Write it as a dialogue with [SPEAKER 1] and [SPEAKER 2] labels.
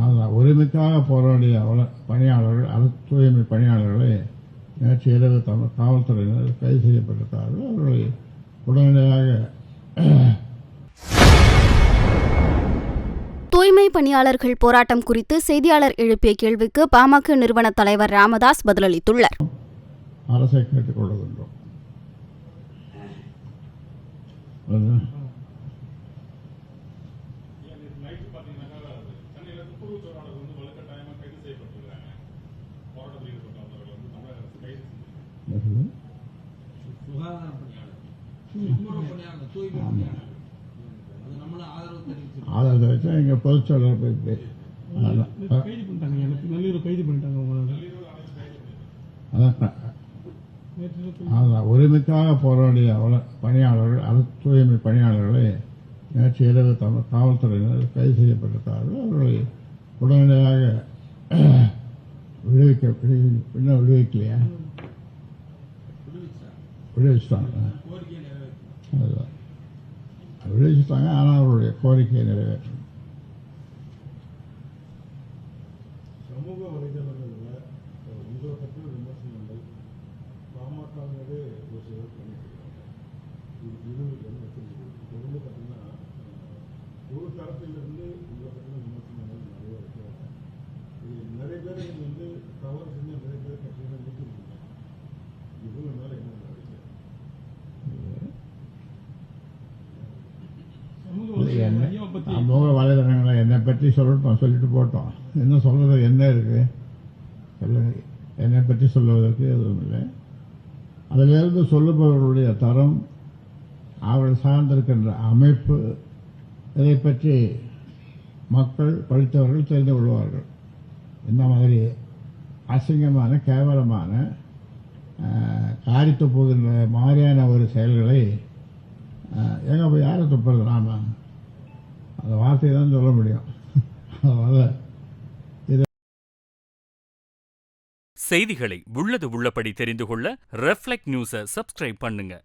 [SPEAKER 1] அதான் உரிமைக்காக போராடிய பணியாளர்கள் தூய்மை பணியாளர்களை நேற்று இரவு காவல்துறையினர் கைது செய்யப்பட்டிருக்கிறார்கள். அவர்களை உடனடியாக
[SPEAKER 2] தூய்மை பணியாளர்கள் போராட்டம் குறித்து செய்தியாளர் எழுப்பிய கேள்விக்கு பாமக நிறுவன தலைவர் ராமதாஸ் பதிலளித்துள்ளார்.
[SPEAKER 1] அரசை கேட்டுக் கொள்கின்றோம். ஆதரவு தெரிவிச்சா எங்க பொதுச்செயலாளர் போய் உரிமைக்காக போராடிய பணியாளர்கள் தூய்மை பணியாளர்களை நேற்று இரவு காவல்துறையினர் கைது செய்யப்பட்டிருக்கிறார்கள். அவர்களை உடனடியாக விடுவிக்கலையா விடுவிச்சுட்டாங்க. விடுவிச்சுட்டாங்க. ஆனால் அவருடைய கோரிக்கையை நிறைவேற்றணும்.
[SPEAKER 3] சமூக வலைதளங்களில் உங்களை பற்றிய விமர்சனங்கள் பாமகவே ஒரு சிலர் பண்ணியிருக்காங்க. இது தொடர்ந்து பார்த்தீங்கன்னா ஒரு தரப்பிலிருந்து உங்களை பற்றின விமர்சனங்கள் நிறைய இருக்கிறாங்க. இது நிறைய பேர் தவறு செஞ்ச நிறைய பேர் கட்சியில் நீக்கிருக்கீங்க. இவங்க மேலே என்ன நடக்குது?
[SPEAKER 1] சமூக வலைதளங்களை என்னை பற்றி சொல்லிட்டு போட்டோம். என்ன சொல்றது என்ன இருக்கு? என்னை பற்றி சொல்லுவதற்கு எதுவும் இல்லை. அதிலிருந்து சொல்லுபவர்களுடைய தரம், அவர்கள் சார்ந்திருக்கின்ற அமைப்பு, இதை பற்றி மக்கள் படித்தவர்கள் தெரிந்து கொள்வார்கள். இந்த மாதிரி அசிங்கமான கேவலமான காரி துப்புகின்ற மாதிரியான ஒரு செயல்களை எங்க போய் யாரை துப்புறது? நாம அந்த வார்த்தையை தான் சொல்ல முடியும்.
[SPEAKER 4] செய்திகளை உள்ளது உள்ளபடி தெரிந்து கொள்ள ரெஃப்ளெக்ட் நியூஸை சப்ஸ்கிரைப் பண்ணுங்க.